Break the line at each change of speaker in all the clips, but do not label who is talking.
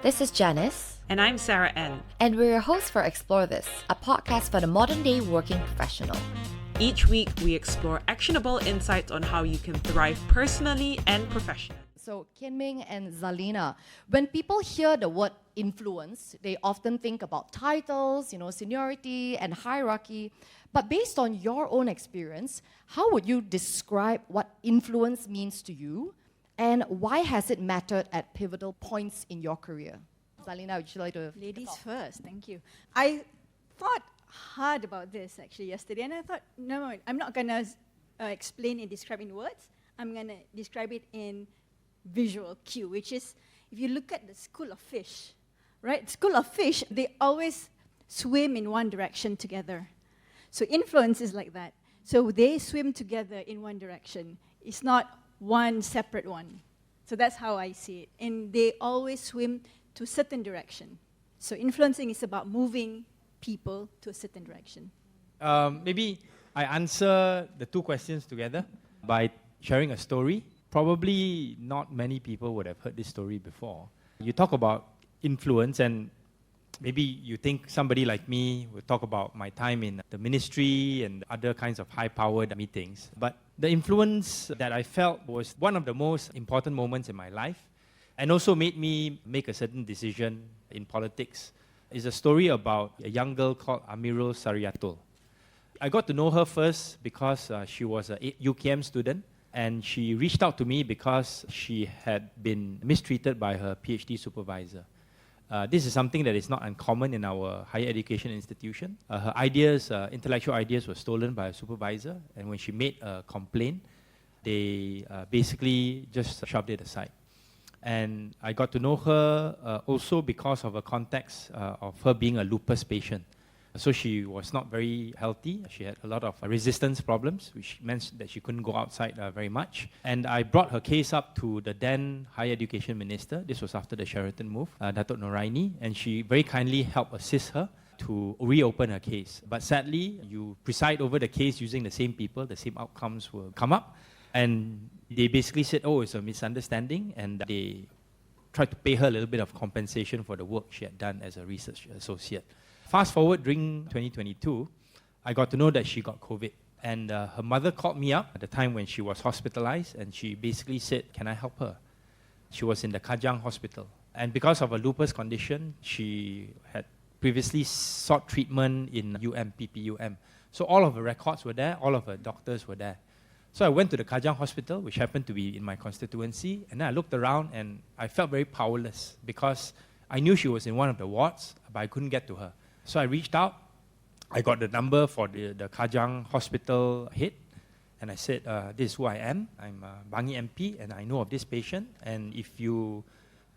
This is Janice.
And I'm Sarah N.
And we're your hosts for Explore This, a podcast for the modern day working professional.
Each week, we explore actionable insights on how you can thrive personally and professionally.
So, Ming and Zalina, when people hear the word influence, they often think about titles, seniority and hierarchy. But based on your own experience, how would you describe what influence means to you? And why has it mattered at pivotal points in your career? Zalina, would you like to...
Ladies first, thank you. I thought hard about this actually yesterday, and I thought, no, I'm not going to explain and describe in words. I'm going to describe it in visual cue, which is, if you look at the school of fish, right? School of fish, they always swim in one direction together. So influence is like that. So they swim together in one direction. It's not one separate one. So that's how I see it. And they always swim to a certain direction. So influencing is about moving people to a certain direction.
Maybe I answer the two questions together by sharing a story. Probably not many people would have heard this story before. You talk about influence, and maybe you think somebody like me would talk about my time in the ministry and other kinds of high-powered meetings. But the influence that I felt was one of the most important moments in my life, and also made me make a certain decision in politics. It's a story about a young girl called Amirul Saryatul. I got to know her first because she was a UKM student, and she reached out to me because she had been mistreated by her PhD supervisor. This is something that is not uncommon in our higher education institution. Her ideas, intellectual ideas, were stolen by a supervisor, and when she made a complaint, they basically just shoved it aside. And I got to know her also because of a context of her being a lupus patient. So she was not very healthy. She had a lot of resistance problems, which meant that she couldn't go outside very much. And I brought her case up to the then Higher Education Minister. This was after the Sheraton move, Datuk Noraini, and she very kindly helped assist her to reopen her case. But sadly, you preside over the case using the same people, the same outcomes will come up. And they basically said, oh, it's a misunderstanding, and they tried to pay her a little bit of compensation for the work she had done as a research associate. Fast forward during 2022, I got to know that she got COVID. And her mother called me up at the time when she was hospitalized, and she basically said, can I help her? She was in the Kajang hospital. And because of a lupus condition, she had previously sought treatment in PPUM. So all of her records were there, all of her doctors were there. So I went to the Kajang hospital, which happened to be in my constituency, and then I looked around and I felt very powerless because I knew she was in one of the wards, but I couldn't get to her. So I reached out, I got the number for the Kajang hospital head, and I said, this is who I am. I'm Bangi MP, and I know of this patient, and if you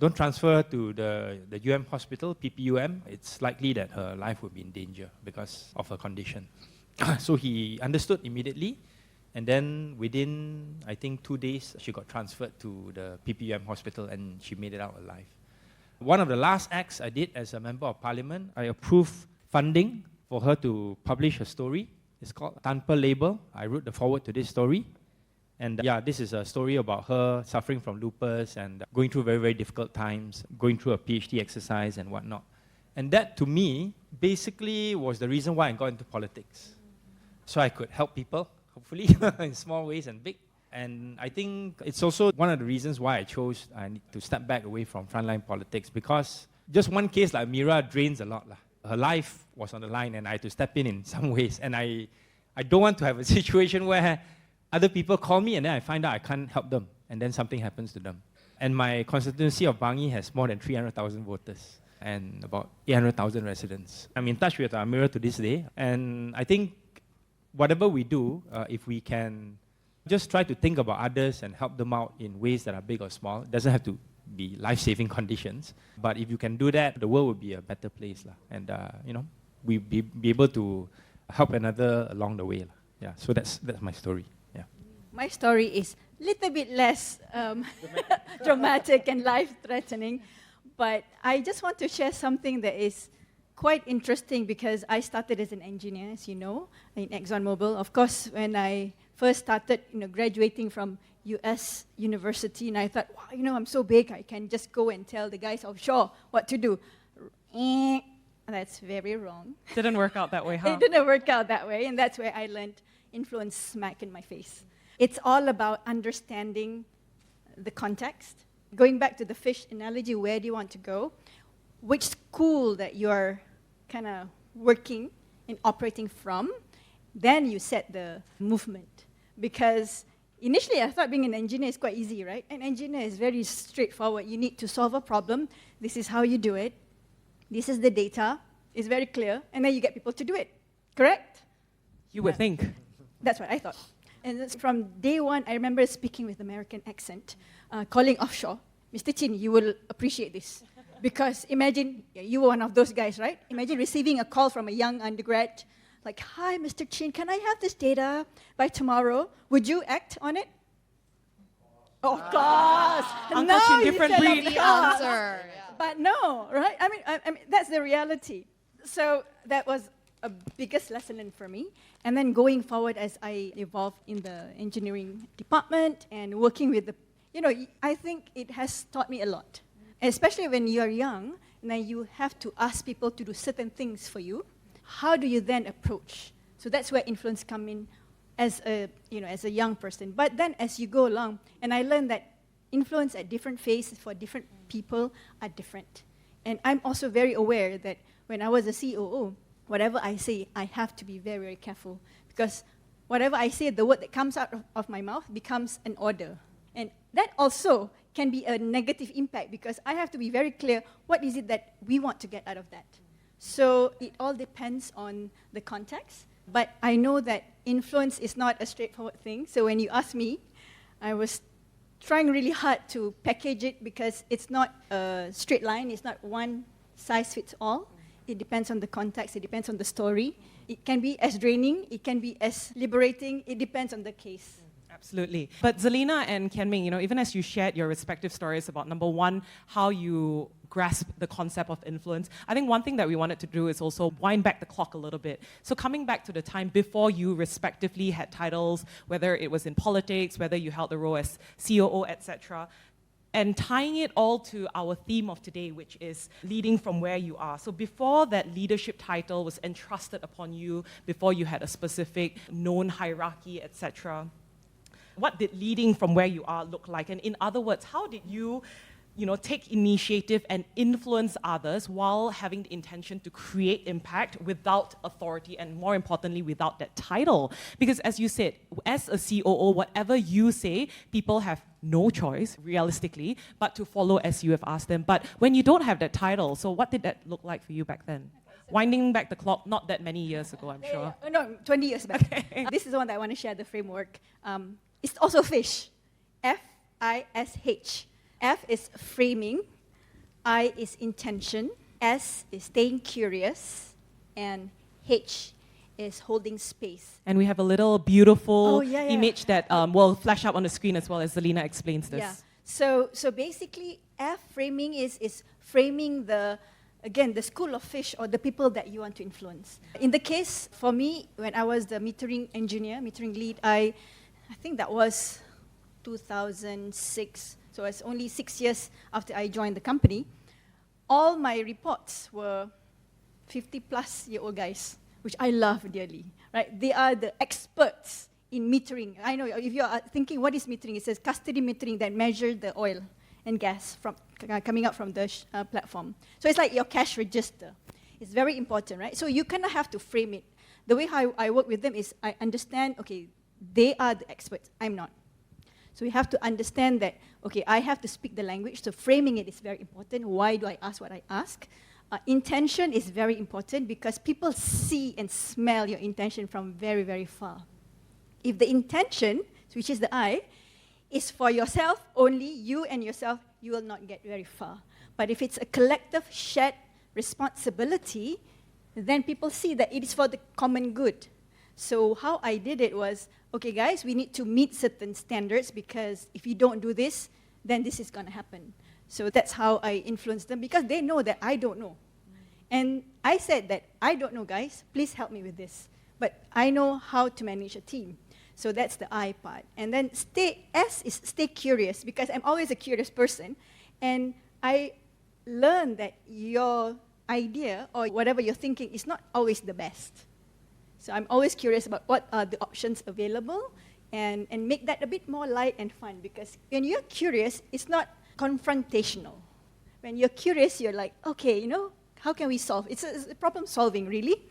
don't transfer to the UM hospital, PPUM, it's likely that her life will be in danger because of her condition. So he understood immediately, and then within, I think, 2 days, she got transferred to the PPUM hospital, and she made it out alive. One of the last acts I did as a member of parliament, I approved funding for her to publish a story. It's called Tanpa Label. I wrote the foreword to this story. And this is a story about her suffering from lupus and going through very, very difficult times, going through a PhD exercise and whatnot. And that, to me, basically was the reason why I got into politics. So I could help people, hopefully, in small ways and big. And I think it's also one of the reasons why I chose to step back away from frontline politics, because just one case like Mira drains a lot. Her life was on the line, and I had to step in some ways. And I don't want to have a situation where other people call me and then I find out I can't help them, and then something happens to them. And my constituency of Bangi has more than 300,000 voters and about 800,000 residents. I'm in touch with Mira to this day, and I think whatever we do, if we can just try to think about others and help them out in ways that are big or small. It doesn't have to be life-saving conditions, but if you can do that, the world will be a better place, and we be able to help another along the way. Yeah, so that's my story. Yeah.
My story is a little bit less dramatic and life-threatening, but I just want to share something that is quite interesting because I started as an engineer, as you know, in ExxonMobil. Of course, when I first started, graduating from US university, and I thought, wow, I'm so big, I can just go and tell the guys offshore what to do. That's very wrong.
Didn't work out that way, huh?
It didn't work out that way, and that's where I learned influence smack in my face. It's all about understanding the context. Going back to the fish analogy, where do you want to go? Which school that you're kind of working and operating from, then you set the movement. Because initially I thought being an engineer is quite easy, right? An engineer is very straightforward. You need to solve a problem. This is how you do it. This is the data. It's very clear. And then you get people to do it. Correct?
You would think.
That's what I thought. And from day one, I remember speaking with American accent, calling offshore. Mr. Chin, you will appreciate this. Because imagine, you were one of those guys, right? Imagine receiving a call from a young undergrad, like, hi, Mr. Chin, can I have this data by tomorrow? Would you act on it? Of course.
Uncle
No,
Chin,
you
different
said
breed.
of
The
course.
answer. Yeah.
But no, right? I mean, that's the reality. So that was a biggest lesson learned for me. And then going forward as I evolved in the engineering department and working with the, I think it has taught me a lot. Especially when you're young, and then you have to ask people to do certain things for you. How do you then approach? So that's where influence come in as a young person. But then as you go along, and I learned that influence at different phases for different people are different. And I'm also very aware that when I was a COO, whatever I say, I have to be very, very careful. Because whatever I say, the word that comes out of my mouth becomes an order. And that also can be a negative impact because I have to be very clear what is it that we want to get out of that. So it all depends on the context. But I know that influence is not a straightforward thing. So when you ask me, I was trying really hard to package it because it's not a straight line. It's not one size fits all. It depends on the context. It depends on the story. It can be as draining. It can be as liberating. It depends on the case.
Absolutely. But Zalina and Kian Ming, even as you shared your respective stories about, number one, how you grasp the concept of influence, I think one thing that we wanted to do is also wind back the clock a little bit. So coming back to the time before you respectively had titles, whether it was in politics, whether you held the role as COO, etc., and tying it all to our theme of today, which is leading from where you are. So before that leadership title was entrusted upon you, before you had a specific known hierarchy, etc., what did leading from where you are look like? And in other words, how did you, take initiative and influence others while having the intention to create impact without authority and, more importantly, without that title? Because as you said, as a COO, whatever you say, people have no choice, realistically, but to follow as you have asked them. But when you don't have that title, so what did that look like for you back then? Winding back the clock, not that many years ago, I'm sure.
No, 20 years back.
Okay.
This is the one that I want to share, the framework. It's also FISH, F-I-S-H. F is framing, I is intention, S is staying curious, and H is holding space.
And we have a little beautiful
yeah.
image that will flash up on the screen as well as Zalina explains this.
Yeah. So basically, F framing is framing the school of fish or the people that you want to influence. In the case, for me, when I was the metering engineer, metering lead, I think that was 2006. So it's only 6 years after I joined the company. All my reports were 50-plus-year-old guys, which I love dearly. Right? They are the experts in metering. I know if you are thinking, what is metering? It says custody metering that measures the oil and gas from coming out from the platform. So it's like your cash register. It's very important, right? So you kind of have to frame it. The way how I work with them is I understand, okay, they are the experts, I'm not. So we have to understand that, okay, I have to speak the language, so framing it is very important. Why do I ask what I ask? Intention is very important because people see and smell your intention from very, very far. If the intention, which is the I, is for yourself only, you and yourself, you will not get very far. But if it's a collective shared responsibility, then people see that it is for the common good. So how I did it was, okay guys, we need to meet certain standards because if you don't do this, then this is going to happen. So that's how I influenced them because they know that I don't know. And I said that, I don't know guys, please help me with this. But I know how to manage a team. So that's the I part. And then S is stay curious, because I'm always a curious person. And I learned that your idea or whatever you're thinking is not always the best. So I'm always curious about what are the options available and make that a bit more light and fun, because when you're curious, it's not confrontational. When you're curious, you're like, okay, how can we solve? It's a problem solving, really.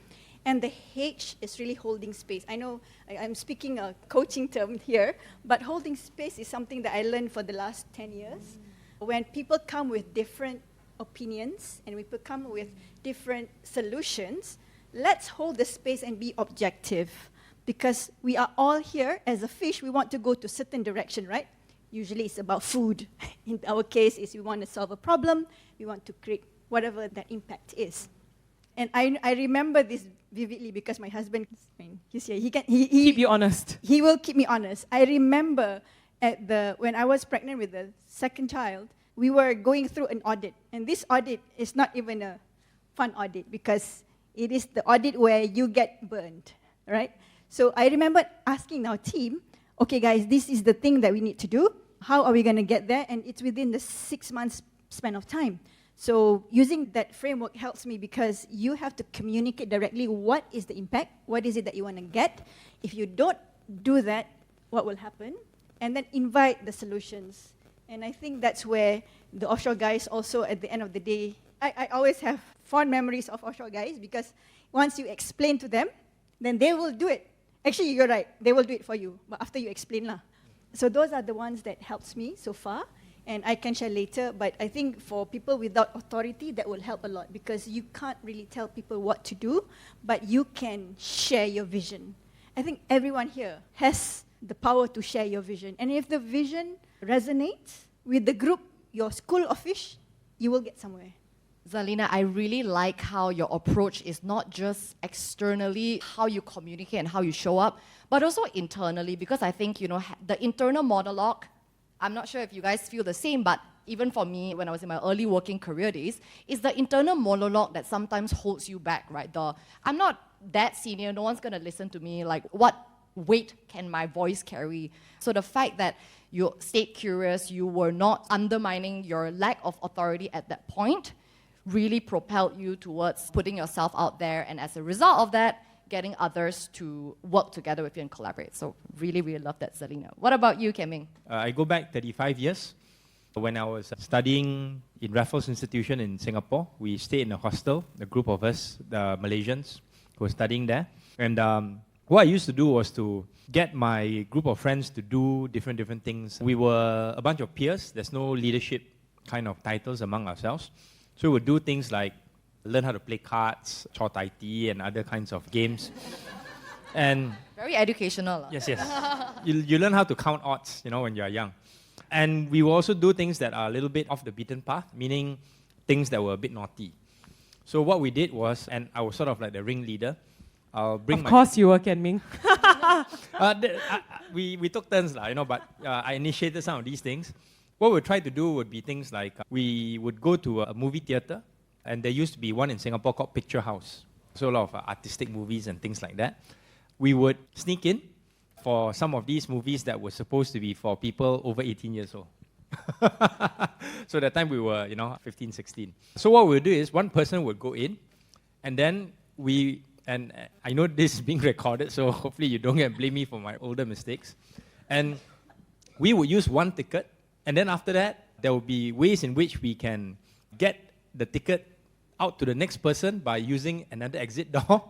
And the H is really holding space. I know I'm speaking a coaching term here, but holding space is something that I learned for the last 10 years. When people come with different opinions and we come with different solutions, let's hold the space and be objective. Because we are all here as a fish, we want to go to a certain direction, right? Usually it's about food. In our case, is we want to solve a problem, we want to create whatever that impact is. And I remember this vividly because my husband, he's here. He
Keep you honest.
He will keep me honest. I remember when I was pregnant with the second child, we were going through an audit. And this audit is not even a fun audit, because it is the audit where you get burned, right? So I remember asking our team, okay guys, this is the thing that we need to do. How are we going to get there? And it's within the 6 months span of time. So using that framework helps me, because you have to communicate directly what is the impact, what is it that you want to get. If you don't do that, what will happen? And then invite the solutions. And I think that's where the offshore guys also, at the end of the day, I always have fond memories of offshore guys, because once you explain to them, then they will do it. Actually, you're right, they will do it for you, but after you explain lah. So those are the ones that helps me so far. And I can share later, but I think for people without authority, that will help a lot, because you can't really tell people what to do, but you can share your vision. I think everyone here has the power to share your vision. And if the vision resonates with the group, your school of fish, you will get somewhere.
Zalina, I really like how your approach is not just externally, how you communicate and how you show up, but also internally, because I think, the internal monologue, I'm not sure if you guys feel the same, but even for me, when I was in my early working career days, it's the internal monologue that sometimes holds you back, right? I'm not that senior, no one's gonna listen to me, like what weight can my voice carry? So the fact that you stayed curious, you were not undermining your lack of authority at that point, really propelled you towards putting yourself out there, and as a result of that, getting others to work together with you and collaborate. So really, really love that, Zalina. What about you, Ming?
I go back 35 years. When I was studying in Raffles Institution in Singapore, we stayed in a hostel, a group of us, the Malaysians, who were studying there. And what I used to do was to get my group of friends to do different things. We were a bunch of peers. There's no leadership kind of titles among ourselves. So we would do things like learn how to play cards, chor tai ti, and other kinds of games. And
very educational.
yes. You learn how to count odds, when you're young. And we will also do things that are a little bit off the beaten path, meaning things that were a bit naughty. So what we did was, and I was sort of like the ringleader,
Of course you were, Ming.
we took turns, but I initiated some of these things. What we tried to do would be things like, we would go to a movie theater, and there used to be one in Singapore called Picture House. So a lot of artistic movies and things like that. We would sneak in for some of these movies that were supposed to be for people over 18 years old. So that time we were, 15, 16. So what we would do is one person would go in, and then and I know this is being recorded, so hopefully you don't get blame me for my older mistakes. And we would use one ticket, and then after that, there will be ways in which we can get the ticket out to the next person by using another exit door.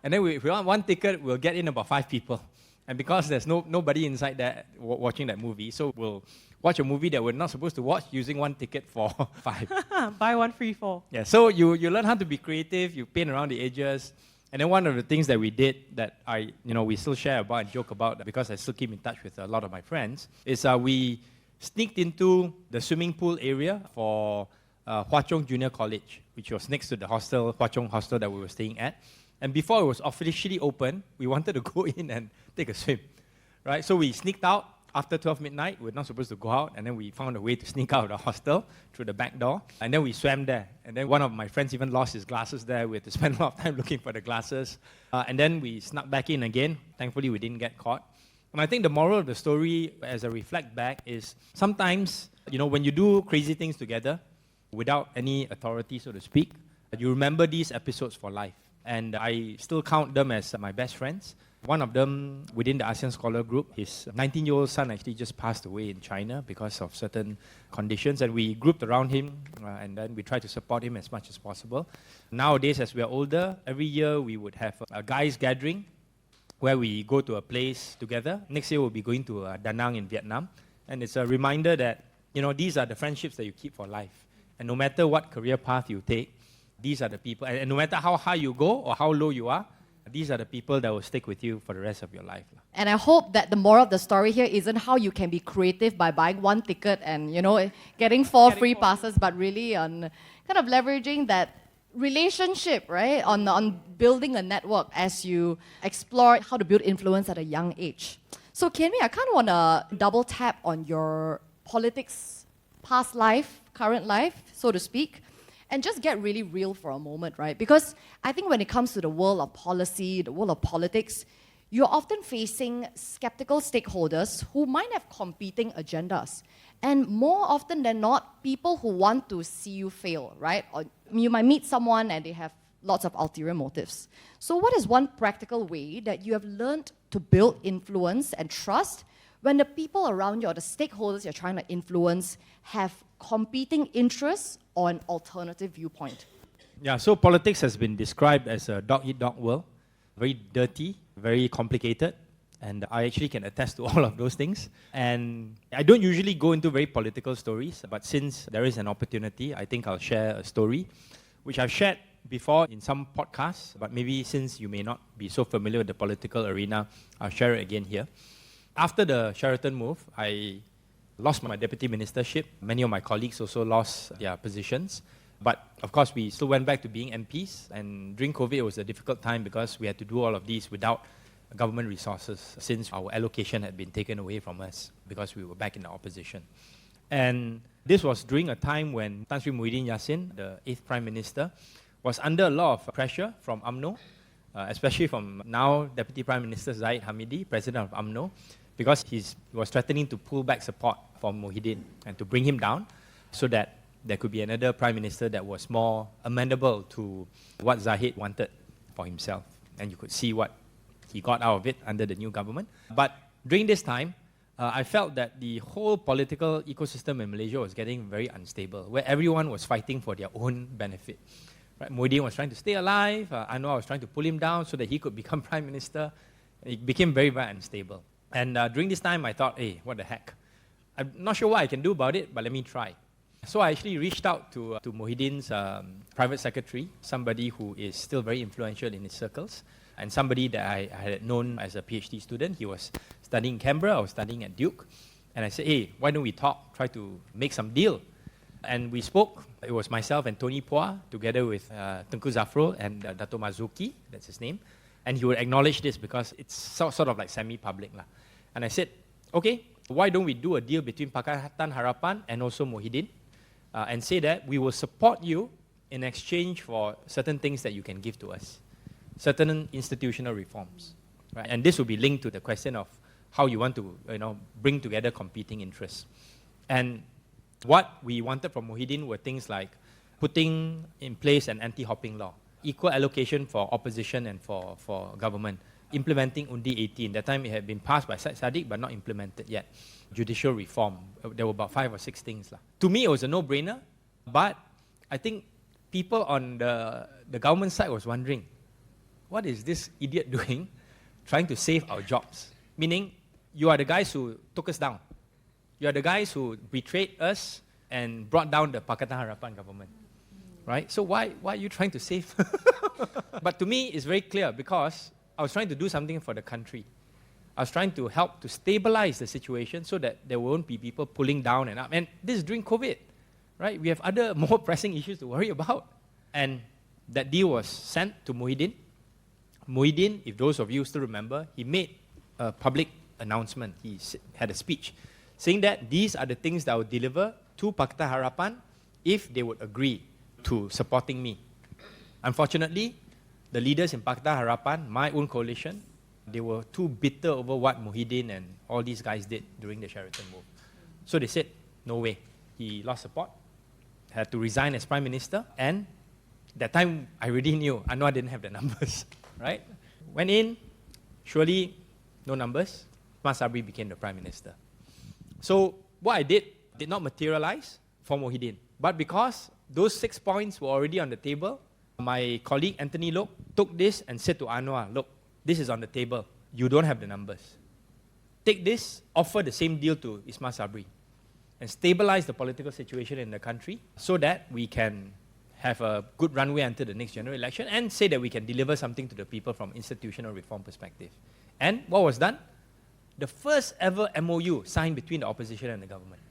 And then if we want one ticket, we'll get in about 5 people. And because there's nobody inside there watching that movie, so we'll watch a movie that we're not supposed to watch using one ticket for 5.
Buy one, free 4.
Yeah, so you learn how to be creative, you paint around the edges. And then one of the things that we did that we still share about and joke about, because I still keep in touch with a lot of my friends, is we sneaked into the swimming pool area for Hwa Chong Junior College, which was next to the hostel, Hwa Chong Hostel that we were staying at. And before it was officially open, we wanted to go in and take a swim, right? So we sneaked out after 12 midnight. We're not supposed to go out, and then we found a way to sneak out of the hostel through the back door, and then we swam there. And then one of my friends even lost his glasses there. We had to spend a lot of time looking for the glasses. And then we snuck back in again. Thankfully, we didn't get caught. And I think the moral of the story, as I reflect back, is sometimes, when you do crazy things together without any authority, so to speak, you remember these episodes for life. And I still count them as my best friends. One of them, within the ASEAN Scholar Group, his 19-year-old son actually just passed away in China because of certain conditions, and we grouped around him, and then we tried to support him as much as possible. Nowadays, as we are older, every year we would have a guys gathering where we go to a place together. Next year we'll be going to Da Nang in Vietnam, and it's a reminder that, these are the friendships that you keep for life. And no matter what career path you take, these are the people, and no matter how high you go or how low you are, these are the people that will stick with you for the rest of your life.
And I hope that the moral of the story here isn't how you can be creative by buying one ticket and, getting four free passes, but really on kind of leveraging that relationship, right? On building a network as you explore how to build influence at a young age. So Kian, I kind of want to double tap on your politics, past life, current life, so to speak, and just get really real for a moment, right? Because I think when it comes to the world of policy, the world of politics, you're often facing skeptical stakeholders who might have competing agendas. And more often than not, people who want to see you fail, right? Or you might meet someone and they have lots of ulterior motives. So what is one practical way that you have learned to build influence and trust when the people around you or the stakeholders you're trying to influence have competing interests or an alternative viewpoint?
Yeah, so politics has been described as a dog-eat-dog world. Very dirty, very complicated, and I actually can attest to all of those things. And I don't usually go into very political stories, but since there is an opportunity, I think I'll share a story, which I've shared before in some podcasts, but maybe since you may not be so familiar with the political arena, I'll share it again here. After the Sheraton move, I lost my deputy ministership. Many of my colleagues also lost their positions. But of course, we still went back to being MPs. And during COVID, it was a difficult time because we had to do all of these without government resources since our allocation had been taken away from us because we were back in the opposition. And this was during a time when Tan Sri Muhyiddin Yassin, the 8th Prime Minister, was under a lot of pressure from UMNO, especially from now Deputy Prime Minister Zahid Hamidi, President of UMNO, because he was threatening to pull back support from Muhyiddin and to bring him down so that there could be another Prime Minister that was more amenable to what Zahid wanted for himself. And you could see what he got out of it under the new government. But during this time, I felt that the whole political ecosystem in Malaysia was getting very unstable, where everyone was fighting for their own benefit. Right? Muhyiddin was trying to stay alive. I was trying to pull him down so that he could become Prime Minister. It became very, very unstable. And during this time, I thought, hey, what the heck? I'm not sure what I can do about it, but let me try. So I actually reached out to Muhyiddin's private secretary, somebody who is still very influential in his circles, and somebody that I had known as a PhD student. He was studying in Canberra, I was studying at Duke. And I said, hey, why don't we talk, try to make some deal? And we spoke. It was myself and Tony Phua, together with Tengku Zafrul and Dato Mazuki, that's his name. And he would acknowledge this because it's sort of like semi-public. And I said, okay, why don't we do a deal between Pakatan Harapan and also Muhyiddin and say that we will support you in exchange for certain things that you can give to us, certain institutional reforms. Right? And this will be linked to the question of how you want to bring together competing interests. And what we wanted from Muhyiddin were things like putting in place an anti-hopping law, equal allocation for opposition and for government, implementing Undi 18. That time it had been passed by Syed Saddiq but not implemented yet. Judicial reform. There were about 5 or 6 things. To me, it was a no-brainer, but I think people on the government side was wondering, what is this idiot doing trying to save our jobs? Meaning, you are the guys who took us down. You are the guys who betrayed us and brought down the Pakatan Harapan government. Right? So why are you trying to save? But to me, it's very clear because I was trying to do something for the country. I was trying to help to stabilize the situation so that there won't be people pulling down and up. And this is during COVID, right? We have other more pressing issues to worry about. And that deal was sent to Muhyiddin. Muhyiddin, if those of you still remember, he made a public announcement. He had a speech saying that these are the things that I would deliver to Pakatan Harapan if they would agree to supporting me. Unfortunately, the leaders in Pakatan Harapan, my own coalition, They were too bitter over what Muhyiddin and all these guys did during the Sheraton move. So they said, no way. He lost support, had to resign as Prime Minister, and that time I already knew Anwar didn't have the numbers, right? Went in, surely no numbers. Mas Sabri became the Prime Minister. So what I did not materialize for Muhyiddin. But because those 6 points were already on the table, my colleague Anthony Lok took this and said to Anwar, look, this is on the table. You don't have the numbers. Take this, offer the same deal to Ismail Sabri, and stabilize the political situation in the country so that we can have a good runway until the next general election and say that we can deliver something to the people from institutional reform perspective. And what was done? The first ever MOU signed between the opposition and the government,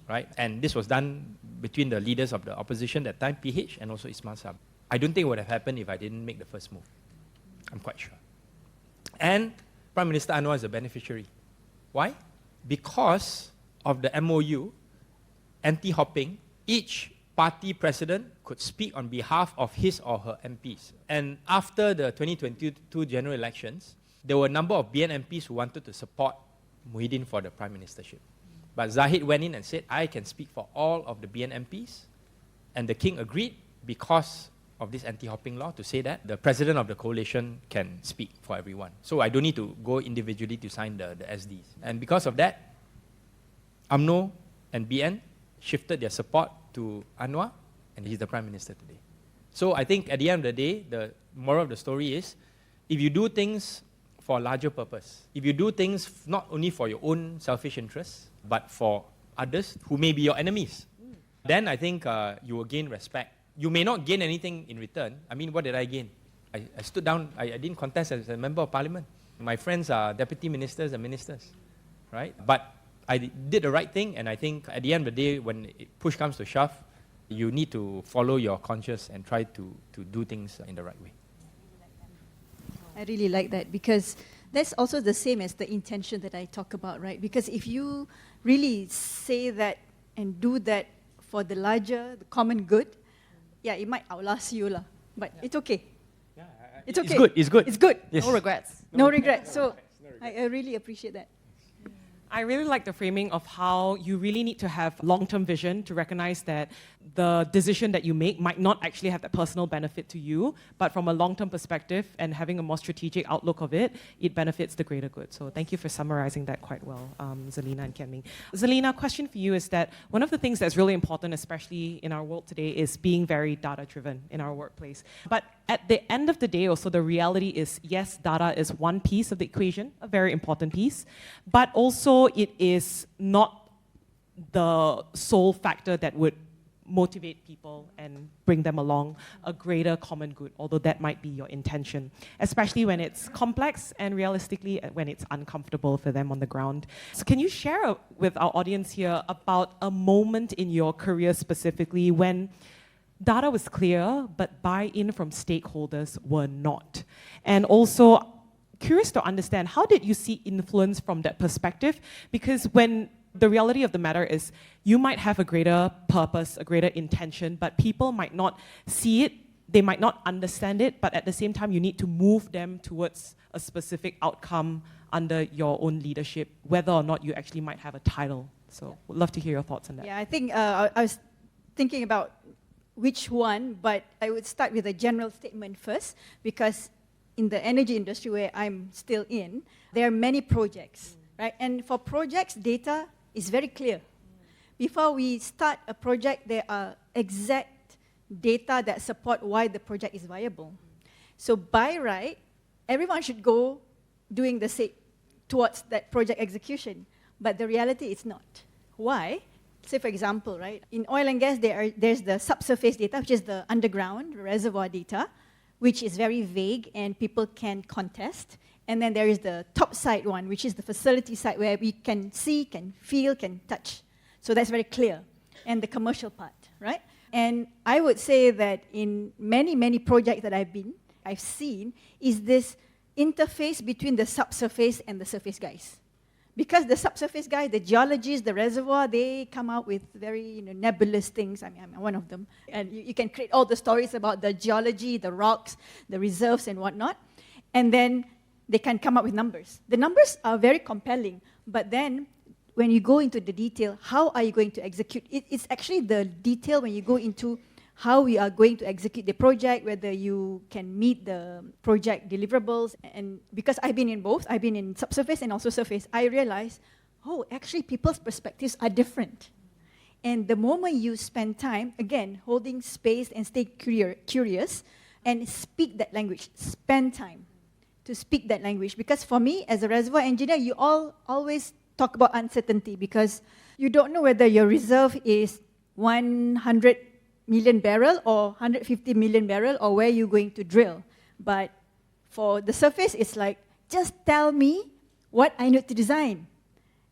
right? And this was done between the leaders of the opposition at that time, PH, and also Ismail Sabri. I don't think it would have happened if I didn't make the first move. I'm quite sure. And Prime Minister Anwar is a beneficiary. Why? Because of the MOU, anti-hopping, each party president could speak on behalf of his or her MPs. And after the 2022 general elections, there were a number of BN MPs who wanted to support Muhyiddin for the Prime Ministership. But Zahid went in and said, I can speak for all of the BN MPs. And the king agreed because of this anti-hopping law to say that the president of the coalition can speak for everyone. So I don't need to go individually to sign the SDs. And because of that, UMNO and BN shifted their support to Anwar, and he's the Prime Minister today. So I think at the end of the day, the moral of the story is, if you do things for a larger purpose, if you do things not only for your own selfish interests, but for others who may be your enemies, then I think you will gain respect. You may not gain anything in return. I mean, what did I gain? I stood down, I didn't contest as a member of parliament. My friends are deputy ministers and ministers, right? But I did the right thing, and I think at the end of the day, when push comes to shove, you need to follow your conscience and try to do things in the right way.
I really like that, because that's also the same as the intention that I talk about, right? Because if you really say that and do that for the larger, the common good, yeah, it might outlast you, lah. But it's okay.
Yeah,
it's okay.
It's good. It's good.
It's good.
Yes.
No regrets.
No regrets. So I really appreciate that.
I really like the framing of how you really need to have long-term vision to recognize that the decision that you make might not actually have that personal benefit to you, but from a long-term perspective and having a more strategic outlook of it, it benefits the greater good. So thank you for summarizing that quite well, Zalina and Kian Ming. Zalina, question for you is that one of the things that's really important, especially in our world today, is being very data-driven in our workplace. But at the end of the day, also the reality is, yes, data is one piece of the equation, a very important piece, but also it is not the sole factor that would motivate people and bring them along a greater common good, although that might be your intention, especially when it's complex and realistically when it's uncomfortable for them on the ground. So can you share with our audience here about a moment in your career specifically when data was clear, but buy-in from stakeholders were not? And also, curious to understand, how did you see influence from that perspective? Because when the reality of the matter is, you might have a greater purpose, a greater intention, but people might not see it, they might not understand it, but at the same time, you need to move them towards a specific outcome under your own leadership, whether or not you actually might have a title. So would love to hear your thoughts on that.
Yeah, I think I was thinking about which one, but I would start with a general statement first, because in the energy industry where I'm still in, there are many projects, right? And for projects, data is very clear. Before we start a project, there are exact data that support why the project is viable. So by right, everyone should go doing the same towards that project execution. But the reality is not. Why? Say for example, right, in oil and gas, there's the subsurface data, which is the underground reservoir data, which is very vague and people can contest. And then there is the top side one, which is the facility side, where we can see, can feel, can touch. So that's very clear. And the commercial part, right? And I would say that in many, many projects that I've seen, is this interface between the subsurface and the surface guys. Because the subsurface guy, the geologists, the reservoir, they come out with very nebulous things. I mean, I'm one of them. And you can create all the stories about the geology, the rocks, the reserves and whatnot. And then they can come up with numbers. The numbers are very compelling, but then when you go into the detail, how are you going to execute? It's actually the detail when you go into how we are going to execute the project, whether you can meet the project deliverables. And because I've been in both, I've been in subsurface and also surface, I realized, oh, actually people's perspectives are different. And the moment you spend time, again, holding space and stay curious and speak that language, spend time to speak that language. Because for me, as a reservoir engineer, you always talk about uncertainty because you don't know whether your reserve is 100 million barrel or 150 million barrel or where you're going to drill. But for the surface, it's like, just tell me what I need to design.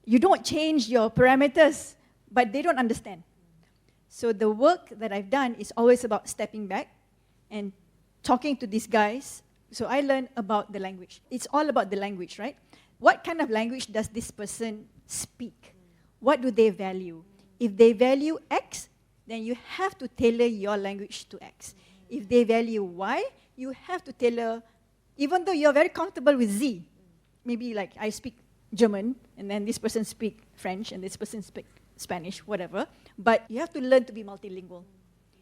You don't change your parameters, but they don't understand. So the work that I've done is always about stepping back and talking to these guys. So I learned about the language. It's all about the language, right? What kind of language does this person speak? What do they value? If they value X, then you have to tailor your language to X. If they value Y, you have to tailor, even though you're very comfortable with Z. Maybe like I speak German, and then this person speak French, and this person speak Spanish, whatever. But you have to learn to be multilingual.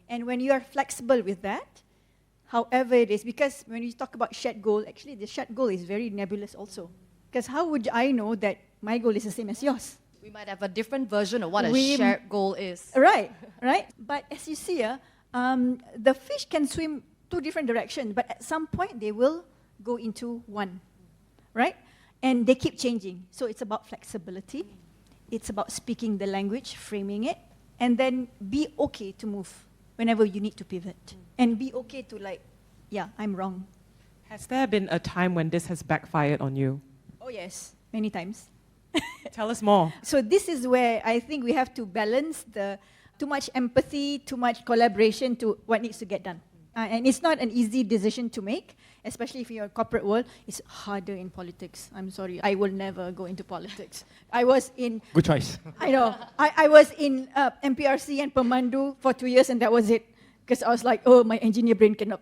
And when you are flexible with that, however it is, because when you talk about shared goal, actually the shared goal is very nebulous also. Because how would I know that my goal is the same as yours?
We might have a different version of what a shared goal is.
Right. But as you see, the fish can swim two different directions, but at some point they will go into one, right? And they keep changing. So it's about flexibility. It's about speaking the language, framing it, and then be okay to move whenever you need to pivot. And be okay to like, yeah, I'm wrong.
Has there been a time when this has backfired on you?
Oh yes, many times.
Tell us more.
So this is where I think we have to balance the too much empathy, too much collaboration to what needs to get done. And it's not an easy decision to make, especially if you're in a corporate world. It's harder in politics. I'm sorry, I will never go into politics. I was in...
Good choice.
I know. I was in MPRC and Pemandu for 2 years and that was it. Because I was like, oh, my engineer brain cannot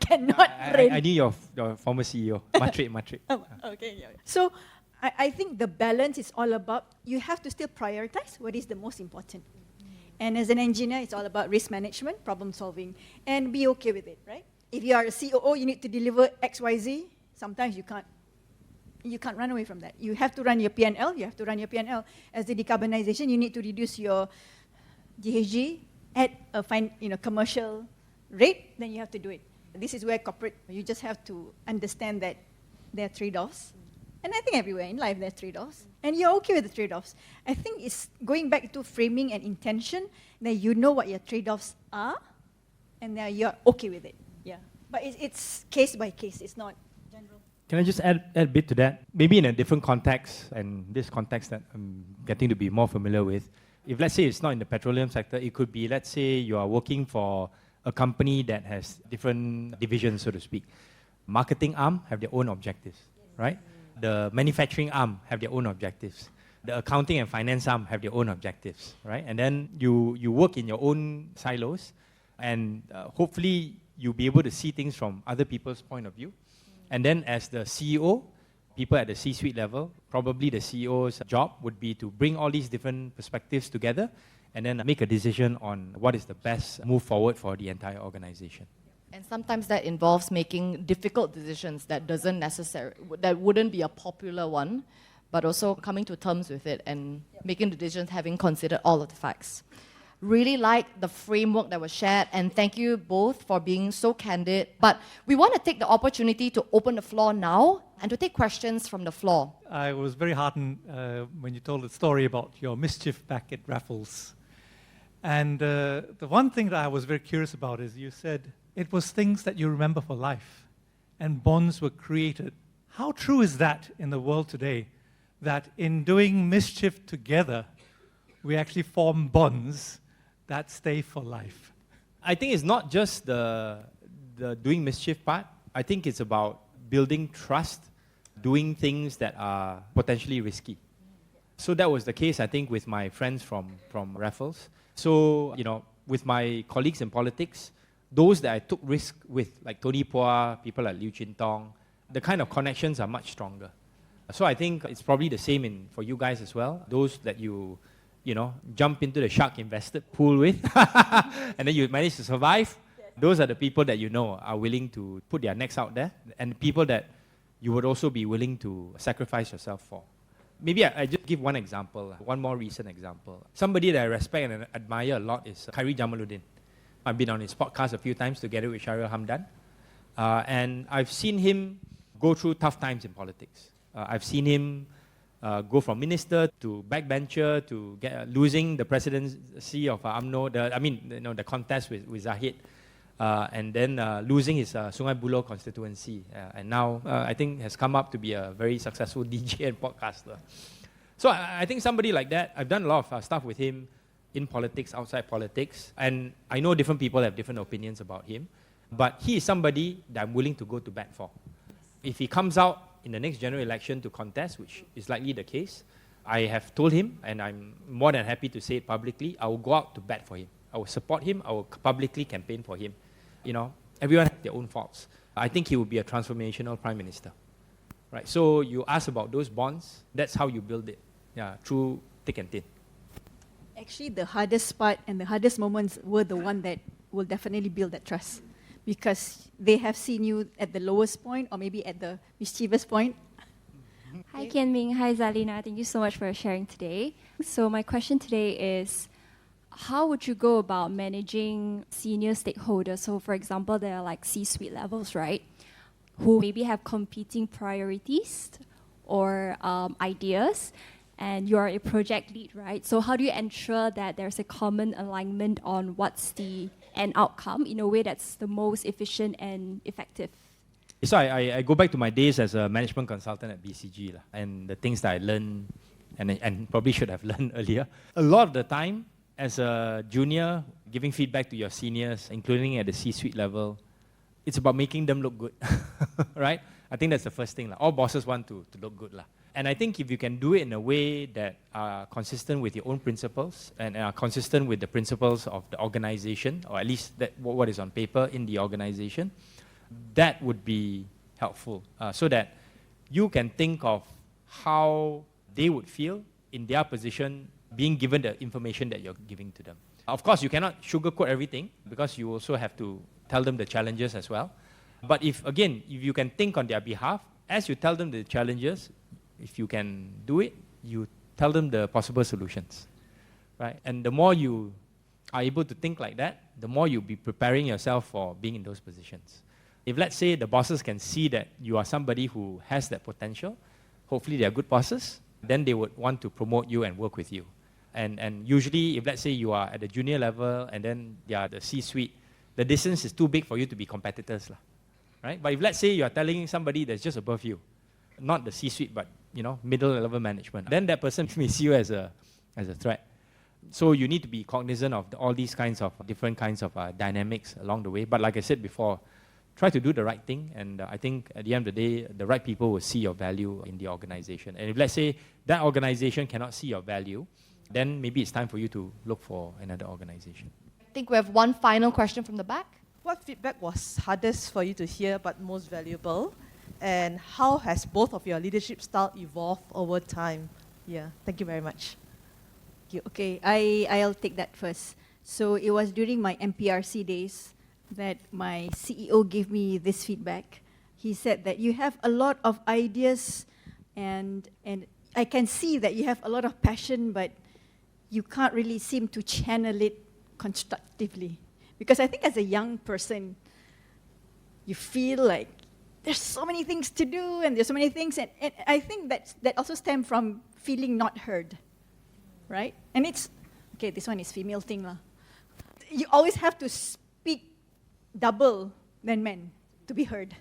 brain.
I knew your former CEO, Matrik.
Oh, okay, yeah. So I think the balance is all about, you have to still prioritize what is the most important. And as an engineer, it's all about risk management, problem solving, and be okay with it, right? If you are a COO, you need to deliver XYZ, sometimes you can't run away from that. You have to run your P&L, As the decarbonization, you need to reduce your GHG at a commercial rate, then you have to do it. This is where corporate, you just have to understand that there are trade-offs. And I think everywhere in life there are trade-offs. And you're okay with the trade-offs. I think it's going back to framing and intention, that you know what your trade-offs are, and that you're okay with it. Yeah. But it's case by case, it's not general.
Can I just add a bit to that? Maybe in a different context, and this context that I'm getting to be more familiar with. If let's say it's not in the petroleum sector, it could be, let's say you are working for a company that has different divisions, so to speak. Marketing arm have their own objectives, right? The manufacturing arm have their own objectives. The accounting and finance arm have their own objectives, right? And then you work in your own silos, and hopefully you'll be able to see things from other people's point of view. And then as the CEO, people at the C-suite level, probably the CEO's job would be to bring all these different perspectives together and then make a decision on what is the best move forward for the entire organization.
And sometimes that involves making difficult decisions that wouldn't be a popular one, but also coming to terms with it and making the decisions having considered all of the facts. Really like the framework that was shared, and thank you both for being so candid. But we want to take the opportunity to open the floor now and to take questions from the floor.
I was very heartened when you told the story about your mischief back at Raffles. And the one thing that I was very curious about is you said it was things that you remember for life, and bonds were created. How true is that in the world today, that in doing mischief together, we actually form bonds that stay for life?
I think it's not just the doing mischief part. I think it's about building trust, doing things that are potentially risky. So that was the case, I think, with my friends from Raffles. So, with my colleagues in politics, those that I took risk with, like Tony Pua, people like Liu Chin Tong, the kind of connections are much stronger. So I think it's probably the same for you guys as well. Those that you jump into the shark invested pool with, and then you manage to survive. Those are the people that you know are willing to put their necks out there, and people that you would also be willing to sacrifice yourself for. Maybe I just give one example, one more recent example. Somebody that I respect and admire a lot is Khairi Jamaluddin. I've been on his podcast a few times together with Sharil Hamdan. And I've seen him go through tough times in politics. I've seen him go from minister to backbencher to losing the presidency of UMNO, the contest with Zahid, and then losing his Sungai Buloh constituency. And now I think has come up to be a very successful DJ and podcaster. So I think somebody like that, I've done a lot of stuff with him in politics, outside politics, and I know different people have different opinions about him, but he is somebody that I'm willing to go to bat for. If he comes out in the next general election to contest, which is likely the case, I have told him, and I'm more than happy to say it publicly, I will go out to bat for him. I will support him, I will publicly campaign for him. Everyone has their own faults. I think he will be a transformational prime minister. Right? So you ask about those bonds, that's how you build it, through thick and thin.
Actually, the hardest part and the hardest moments were the one that will definitely build that trust. Because they have seen you at the lowest point or maybe at the mischievous point.
Hi Kian, Ming. Hi Zalina. Thank you so much for sharing today. So my question today is, how would you go about managing senior stakeholders? So for example, there are like C-suite levels, right? Who maybe have competing priorities or ideas, and you're a project lead, right? So how do you ensure that there's a common alignment on what's the end outcome in a way that's the most efficient and effective?
So I go back to my days as a management consultant at BCG and the things that I learned and probably should have learned earlier. A lot of the time, as a junior, giving feedback to your seniors, including at the C-suite level, it's about making them look good, right? I think that's the first thing. All bosses want to look good. And I think if you can do it in a way that are consistent with your own principles and are consistent with the principles of the organization, or at least what is on paper in the organization, that would be helpful so that you can think of how they would feel in their position being given the information that you're giving to them. Of course, you cannot sugarcoat everything because you also have to tell them the challenges as well. But if you can think on their behalf, as you tell them the challenges, if you can do it, you tell them the possible solutions, right? And the more you are able to think like that, the more you'll be preparing yourself for being in those positions. If let's say the bosses can see that you are somebody who has that potential, hopefully they are good bosses, then they would want to promote you and work with you. And usually, if let's say you are at the junior level and then they are the C-suite, the distance is too big for you to be competitors, right? But if let's say you are telling somebody that's just above you, not the C-suite, but middle level management, then that person may see you as a threat. So you need to be cognizant of all these kinds of different kinds of dynamics along the way. But like I said before, try to do the right thing, and I think at the end of the day, the right people will see your value in the organization. And if let's say that organization cannot see your value, then maybe it's time for you to look for another organization.
I think we have one final question from the back.
What feedback was hardest for you to hear but most valuable? And how has both of your leadership style evolved over time? Yeah, thank you very much.
Okay, I'll take that first. So it was during my MPRC days that my CEO gave me this feedback. He said that you have a lot of ideas and I can see that you have a lot of passion, but you can't really seem to channel it constructively. Because I think as a young person, you feel like there's so many things to do and there's so many things, and I think that also stems from feeling not heard, right? And it's, okay, this one is female thing lah. You always have to speak double than men to be heard.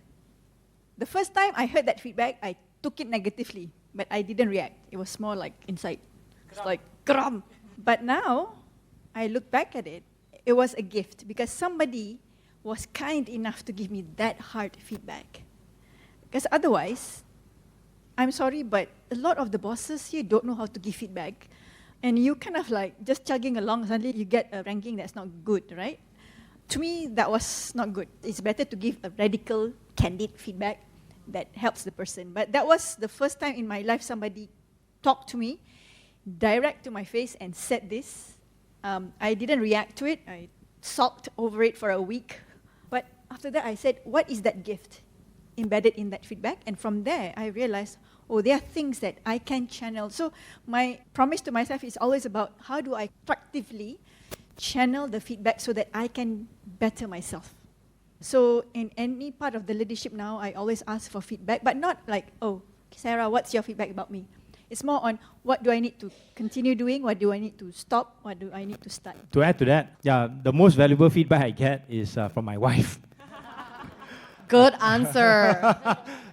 The first time I heard that feedback, I took it negatively, but I didn't react. It was more like inside. It's like, kram. But now, I look back at it, it was a gift because somebody was kind enough to give me that hard feedback. Because otherwise, I'm sorry, but a lot of the bosses here don't know how to give feedback. And you kind of like just chugging along, suddenly you get a ranking that's not good, right? To me, that was not good. It's better to give a radical, candid feedback that helps the person. But that was the first time in my life somebody talked to me, direct to my face, and said this. I didn't react to it. I sulked over it for a week. But after that, I said, what is that gift embedded in that feedback? And from there, I realized, oh, there are things that I can channel. So my promise to myself is always about how do I proactively channel the feedback so that I can better myself. So in any part of the leadership now, I always ask for feedback, but not like, oh, Sarah, what's your feedback about me? It's more on what do I need to continue doing, what do I need to stop, what do I need to start.
To add to that, yeah, the most valuable feedback I get is from my wife.
Good answer.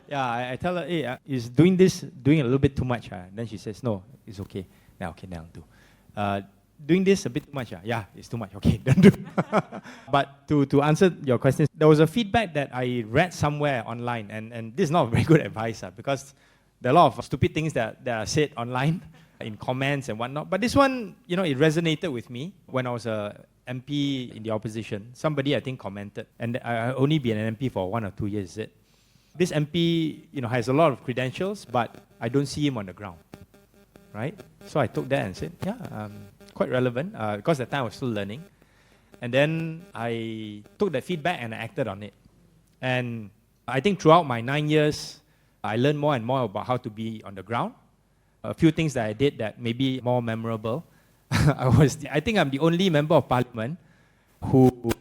Yeah, I tell her, hey, is doing a little bit too much? Then she says, no, it's okay. Now, okay, now I'll do. Doing this a bit too much? Yeah, it's too much. Okay, don't do. But to answer your question, there was a feedback that I read somewhere online, and this is not very good advice because there are a lot of stupid things that are said online in comments and whatnot. But this one, it resonated with me when I was a MP in the opposition. Somebody, I think, commented, and I only been an MP for 1 or 2 years, is it? This MP, has a lot of credentials, but I don't see him on the ground, right? So I took that and said, yeah, quite relevant, because at the time I was still learning. And then I took that feedback and I acted on it. And I think throughout my 9 years, I learned more and more about how to be on the ground. A few things that I did that may be more memorable. I think I'm the only member of parliament who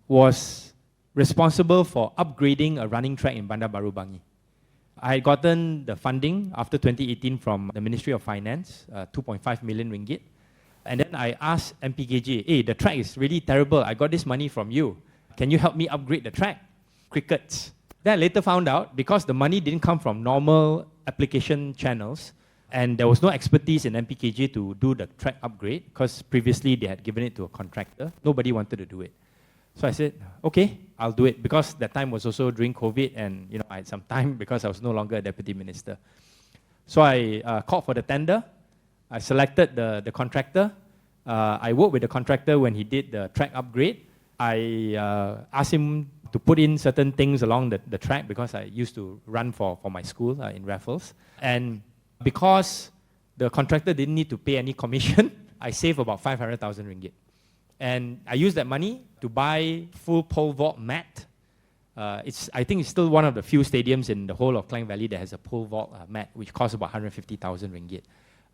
was responsible for upgrading a running track in Bandar Baru Bangi. I had gotten the funding after 2018 from the Ministry of Finance, 2.5 million ringgit. And then I asked MPKG, hey, the track is really terrible. I got this money from you. Can you help me upgrade the track? Crickets. Then I later found out, because the money didn't come from normal application channels, and there was no expertise in MPKG to do the track upgrade, because previously they had given it to a contractor. Nobody wanted to do it. So I said, okay, I'll do it, because that time was also during COVID, and I had some time because I was no longer a deputy minister. So I called for the tender. I selected the contractor. I worked with the contractor when he did the track upgrade. I asked him to put in certain things along the track because I used to run for my school in Raffles. And because the contractor didn't need to pay any commission, I saved about 500,000 ringgit. And I used that money to buy full pole vault mat. I think it's still one of the few stadiums in the whole of Klang Valley that has a pole vault mat, which costs about 150,000 ringgit.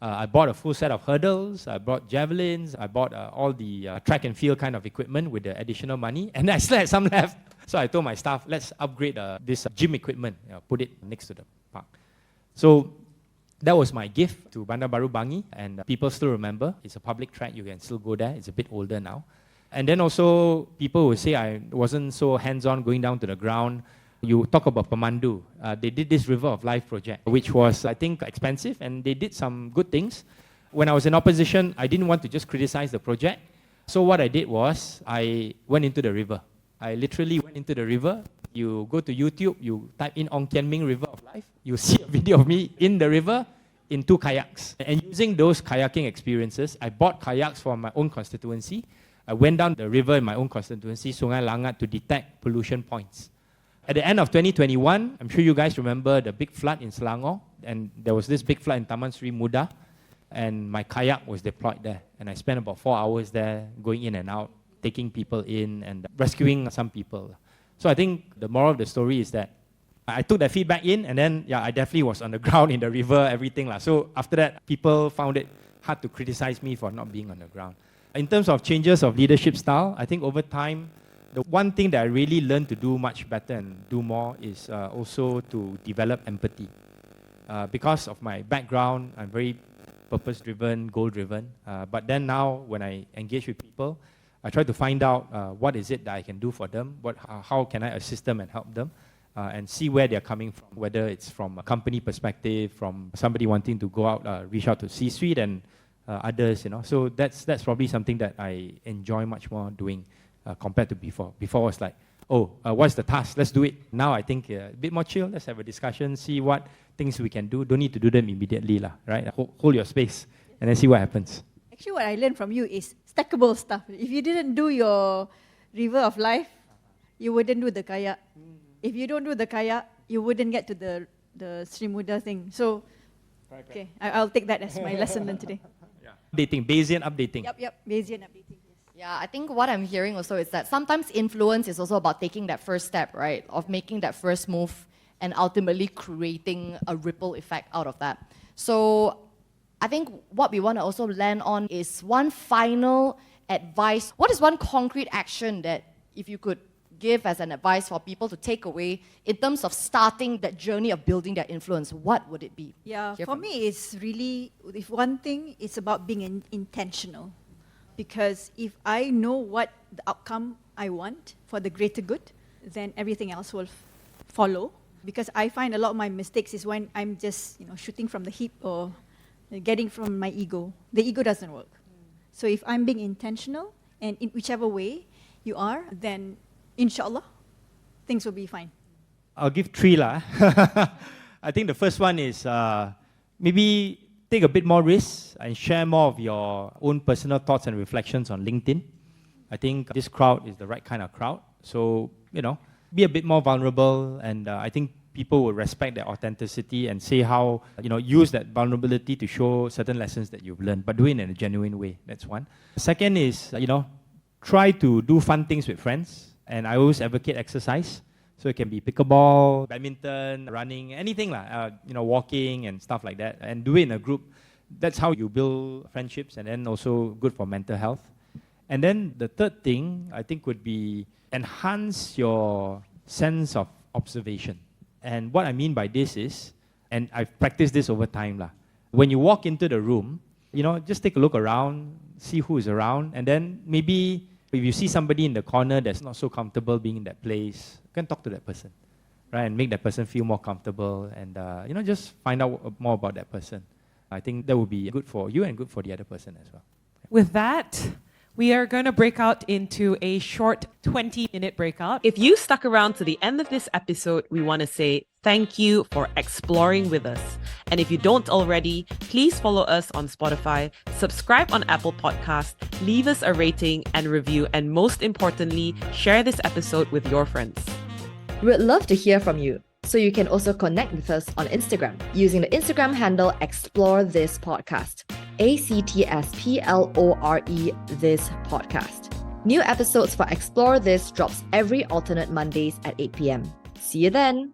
I bought a full set of hurdles, I bought javelins, I bought all the track and field kind of equipment with the additional money, and I still had some left. So I told my staff, let's upgrade this gym equipment, put it next to the park. So that was my gift to Bandar Baru Bangi, and people still remember. It's a public track, you can still go there. It's a bit older now. And then also, people will say I wasn't so hands-on going down to the ground. You talk about Pemandu. They did this River of Life project, which was, I think, expensive, and they did some good things. When I was in opposition, I didn't want to just criticize the project. So what I did was, I went into the river. I literally went into the river. You go to YouTube, you type in Ong Kian Ming River of Life. You see a video of me in the river in 2 kayaks. And using those kayaking experiences, I bought kayaks for my own constituency. I went down the river in my own constituency, Sungai Langat, to detect pollution points. At the end of 2021, I'm sure you guys remember the big flood in Selangor, and there was this big flood in Taman Sri Muda, and my kayak was deployed there. And I spent about 4 hours there, going in and out, taking people in and rescuing some people. So I think the moral of the story is that I took that feedback in, and then I definitely was on the ground in the river, everything. So after that, people found it hard to criticize me for not being on the ground. In terms of changes of leadership style, I think over time, the one thing that I really learned to do much better and do more is also to develop empathy. Because of my background, I'm very purpose-driven, goal-driven. But then now, when I engage with people, I try to find out what is it that I can do for them, how can I assist them and help them, and see where they're coming from, whether it's from a company perspective, from somebody wanting to go out, reach out to C-suite and others. So that's probably something that I enjoy much more doing compared to before. Before was like, what's the task? Let's do it. Now I think a bit more chill. Let's have a discussion, see what things we can do. Don't need to do them immediately, right? Hold your space and then see what happens.
Actually, what I learned from you is stackable stuff. If you didn't do your River of Life, you wouldn't do the kayak. If you don't do the kayak, you wouldn't get to the Sri Muda thing. So, okay, I'll take that as my lesson learned today.
Updating, Bayesian updating.
Yep, Bayesian updating.
Yeah, I think what I'm hearing also is that sometimes influence is also about taking that first step, right? Of making that first move and ultimately creating a ripple effect out of that. So I think what we want to also land on is one final advice. What is one concrete action that if you could give as an advice for people to take away in terms of starting that journey of building their influence, what would it be?
Yeah, for me, it's really, if one thing, it's about being intentional. Because if I know what the outcome I want for the greater good, then everything else will follow. Because I find a lot of my mistakes is when I'm just shooting from the hip or getting from my ego. The ego doesn't work. So if I'm being intentional, and in whichever way you are, then inshallah, things will be fine.
I'll give 3 lah. I think the first one is maybe take a bit more risks and share more of your own personal thoughts and reflections on LinkedIn. I think this crowd is the right kind of crowd. So, be a bit more vulnerable, and I think people will respect their authenticity and say how, use that vulnerability to show certain lessons that you've learned, but do it in a genuine way. That's one. Second is, try to do fun things with friends. And I always advocate exercise. So it can be pickleball, badminton, running, anything like, walking and stuff like that. And do it in a group. That's how you build friendships, and then also good for mental health. And then the third thing, I think, would be enhance your sense of observation. And what I mean by this is, and I've practiced this over time, when you walk into the room, just take a look around, see who is around, and then maybe if you see somebody in the corner that's not so comfortable being in that place, you can talk to that person, right? And make that person feel more comfortable, and just find out more about that person. I think that would be good for you and good for the other person as well.
With that, we are going to break out into a short 20-minute breakout.
If you stuck around to the end of this episode, we want to say thank you for exploring with us. And if you don't already, please follow us on Spotify, subscribe on Apple Podcasts, leave us a rating and review, and most importantly, share this episode with your friends.
We'd love to hear from you. So you can also connect with us on Instagram using the Instagram handle Explore This Podcast. ACTSPLORE This Podcast. New episodes for Explore This drops every alternate Mondays at 8 p.m. See you then!